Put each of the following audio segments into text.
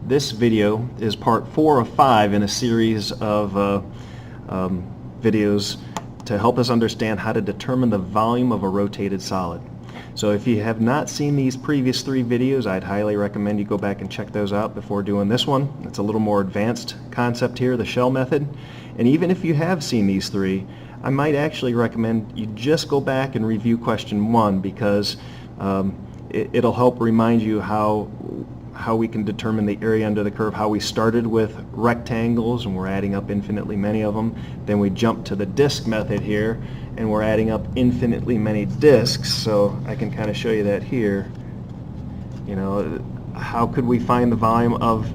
This video is part 4 of 5 in a series of videos to help us understand how to determine the volume of a rotated solid. So if you have not seen these previous 3 videos, I'd highly recommend you go back and check those out before doing this one. It's a little more advanced concept here, the shell method. And even if you have seen these 3, I might actually recommend you just go back and review question 1 because it'll help remind you how we can determine the area under the curve, how we started with rectangles and we're adding up infinitely many of them. Then we jumped to the disk method here and we're adding up infinitely many disks. So I can kind of show you that here. You know, how could we find the volume of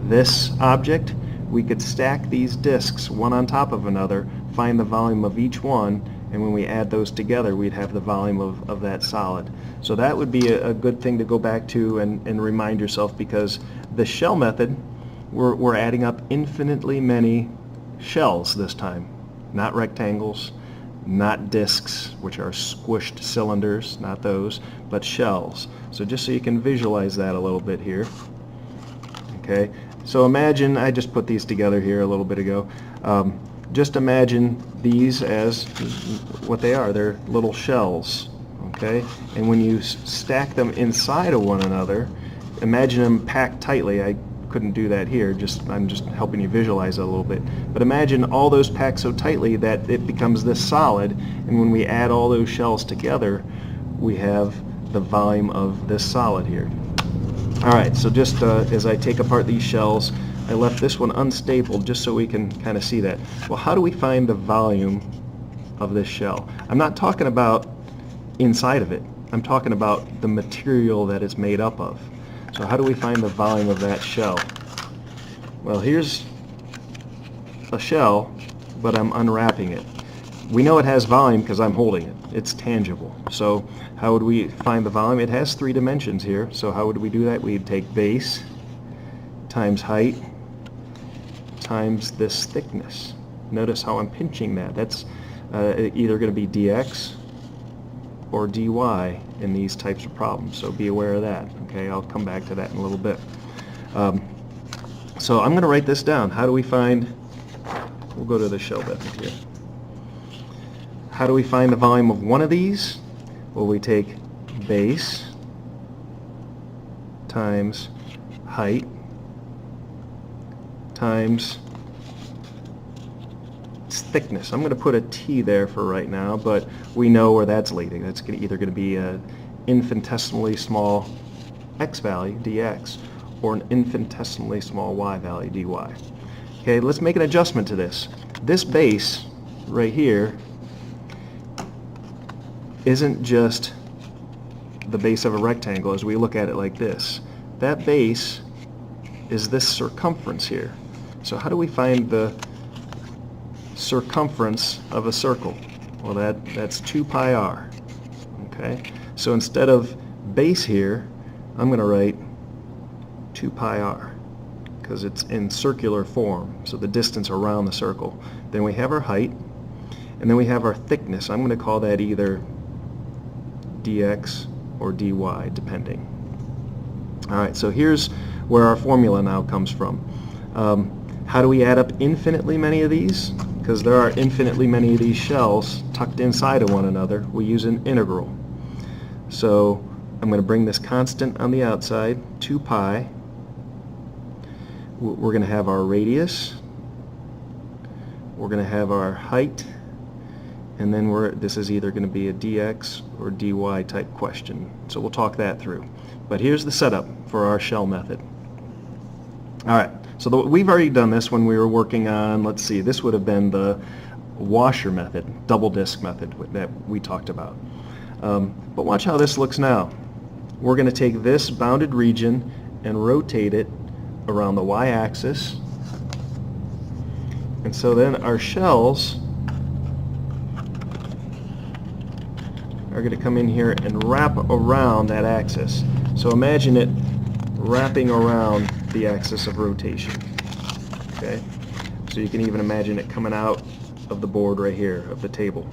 this object? We could stack these disks one on top of another, find the volume of each one, and when we add those together we'd have the volume of that solid. So that would be a good thing to go back to and remind yourself, because the shell method, we're adding up infinitely many shells this time. Not rectangles, not disks, which are squished cylinders, not those, but shells. So just so you can visualize that a little bit here. Okay, so imagine, I just put these together here a little bit ago. Just imagine these as what they are. They're little shells. Okay, and when you stack them inside of one another, imagine them packed tightly. I couldn't do that here, I'm just helping you visualize it a little bit. But imagine all those packed so tightly that it becomes this solid, and when we add all those shells together, we have the volume of this solid here. Alright, so just as I take apart these shells, I left this one unstapled just so we can kind of see that. Well, how do we find the volume of this shell? I'm not talking about inside of it. I'm talking about the material that it's made up of. So how do we find the volume of that shell? Well, here's a shell, but I'm unwrapping it. We know it has volume because I'm holding it. It's tangible. So how would we find the volume? It has 3 dimensions here. So how would we do that? We'd take base times height times this thickness. Notice how I'm pinching that. That's either going to be dx or dy in these types of problems, so be aware of that. Okay, I'll come back to that in a little bit. So I'm going to write this down. How do we find, we'll go to the shell method here. How do we find the volume of one of these? Well, we take base times height times thickness. I'm going to put a T there for right now, but we know where that's leading. That's either going to be an infinitesimally small x value, dx, or an infinitesimally small y value, dy. Okay, let's make an adjustment to this. This base right here isn't just the base of a rectangle as we look at it like this. That base is this circumference here. So how do we find the circumference of a circle? Well, that's 2 pi r. Okay, so instead of base here, I'm going to write 2 pi r because it's in circular form, so the distance around the circle. Then we have our height, and then we have our thickness. I'm going to call that either dx or dy, depending. Alright, so here's where our formula now comes from. How do we add up infinitely many of these? Because there are infinitely many of these shells tucked inside of one another. We use an integral. So I'm going to bring this constant on the outside, 2 pi. We're going to have our radius. We're going to have our height. And then this is either going to be a dx or dy type question. So we'll talk that through. But here's the setup for our shell method. Alright, so we've already done this when we were working on, let's see, this would have been the washer method, double disk method that we talked about. But watch how this looks now. We're going to take this bounded region and rotate it around the y-axis. And so then our shells are going to come in here and wrap around that axis. So imagine it wrapping around the axis of rotation. Okay, so you can even imagine it coming out of the board right here, of the table.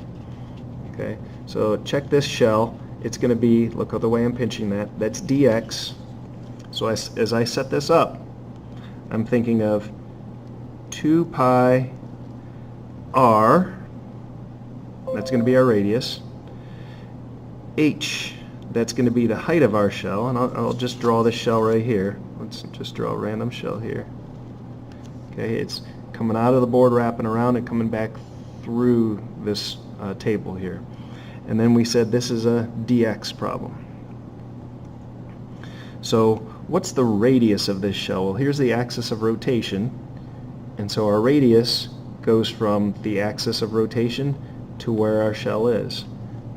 Okay, so check this shell. It's going to be, look at the way I'm pinching that, that's dx. So as I set this up, I'm thinking of 2 pi r, that's going to be our radius, h, that's going to be the height of our shell, and I'll just draw this shell right here. Let's just draw a random shell here. Okay, it's coming out of the board, wrapping around, and coming back through this table here. And then we said this is a dx problem. So what's the radius of this shell? Well, here's the axis of rotation, and so our radius goes from the axis of rotation to where our shell is.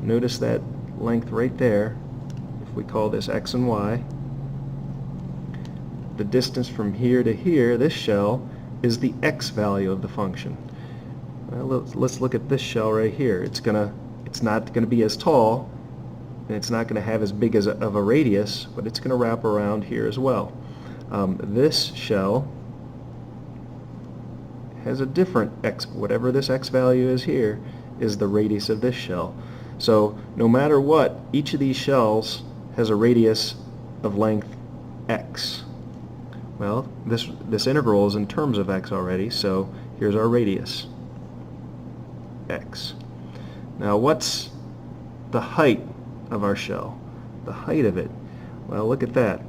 Notice that length right there. If we call this x and y, the distance from here to here, this shell, is the x value of the function. Well, let's look at this shell right here. It's not going to be as tall, and it's not going to have as big of a radius, but it's going to wrap around here as well. This shell has a different x, whatever this x value is here, is the radius of this shell. So no matter what, each of these shells has a radius of length x. Well, this integral is in terms of x already, so here's our radius, x. Now what's the height of our shell? The height of it, well, look at that.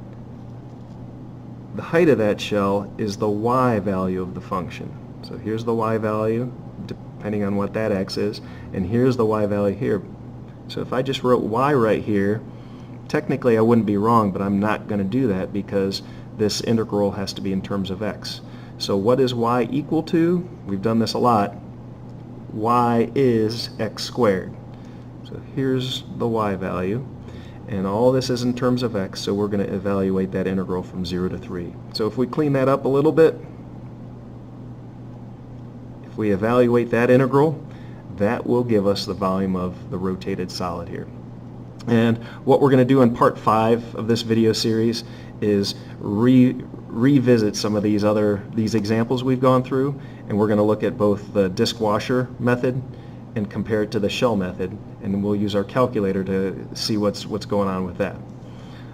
The height of that shell is the y value of the function. So here's the y value, depending on what that x is, and here's the y value here. So if I just wrote y right here, technically I wouldn't be wrong, but I'm not going to do that because this integral has to be in terms of x. So what is y equal to? We've done this a lot. Y is x squared. So here's the y value, and all this is in terms of x, so we're going to evaluate that integral from 0 to 3. So if we clean that up a little bit, if we evaluate that integral, that will give us the volume of the rotated solid here. And what we're going to do in part 5 of this video series is revisit some of these examples we've gone through, and we're going to look at both the disk washer method and compare it to the shell method, and we'll use our calculator to see what's going on with that.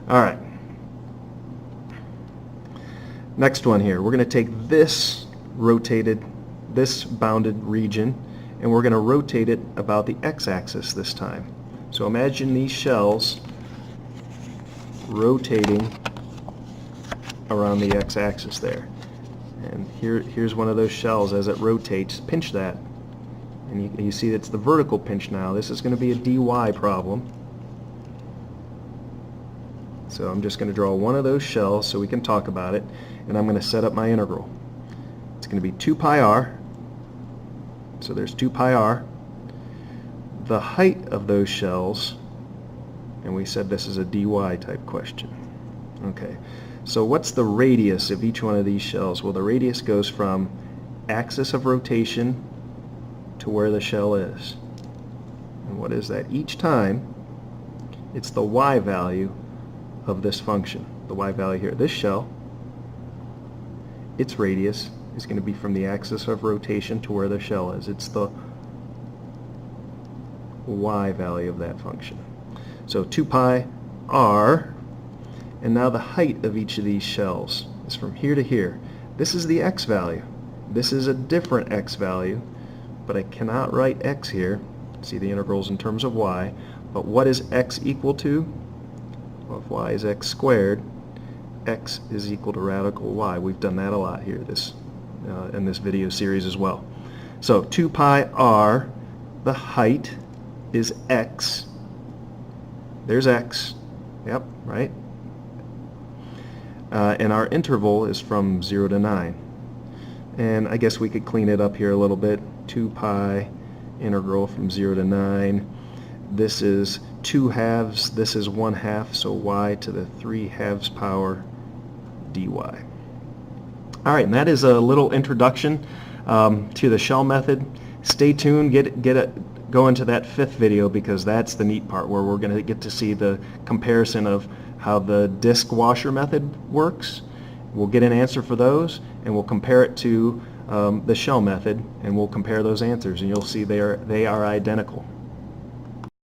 All right. Next one here, we're going to take this bounded region, and we're going to rotate it about the x-axis this time. So imagine these shells rotating around the x-axis there. And here's one of those shells. As it rotates, pinch that. And you see it's the vertical pinch now. This is going to be a dy problem. So I'm just going to draw one of those shells so we can talk about it, and I'm going to set up my integral. It's going to be 2 pi r. So there's 2 pi r. The height of those shells, and we said this is a dy type question. Okay, so what's the radius of each one of these shells? Well, the radius goes from axis of rotation to where the shell is. And what is that? Each time, it's the y value of this function. The y value here. This shell, its radius is going to be from the axis of rotation to where the shell is. It's the y value of that function. So 2 pi r, and now the height of each of these shells is from here to here. This is the x value. This is a different x value, but I cannot write x here. See, the integrals in terms of y. But what is x equal to? Well, if y is x squared, x is equal to radical y. We've done that a lot here in this video series as well. So 2 pi r, the height is x. There's x. Yep, right? And our interval is from 0 to 9. And I guess we could clean it up here a little bit. 2 pi integral from 0 to 9. This is 2 halves. This is 1 half. So y to the 3 halves power dy. All right, and that is a little introduction to the shell method. Stay tuned. Go into that 5th video, because that's the neat part, where we're going to get to see the comparison of how the disk washer method works. We'll get an answer for those, and we'll compare it to the shell method, and we'll compare those answers, and you'll see they are identical.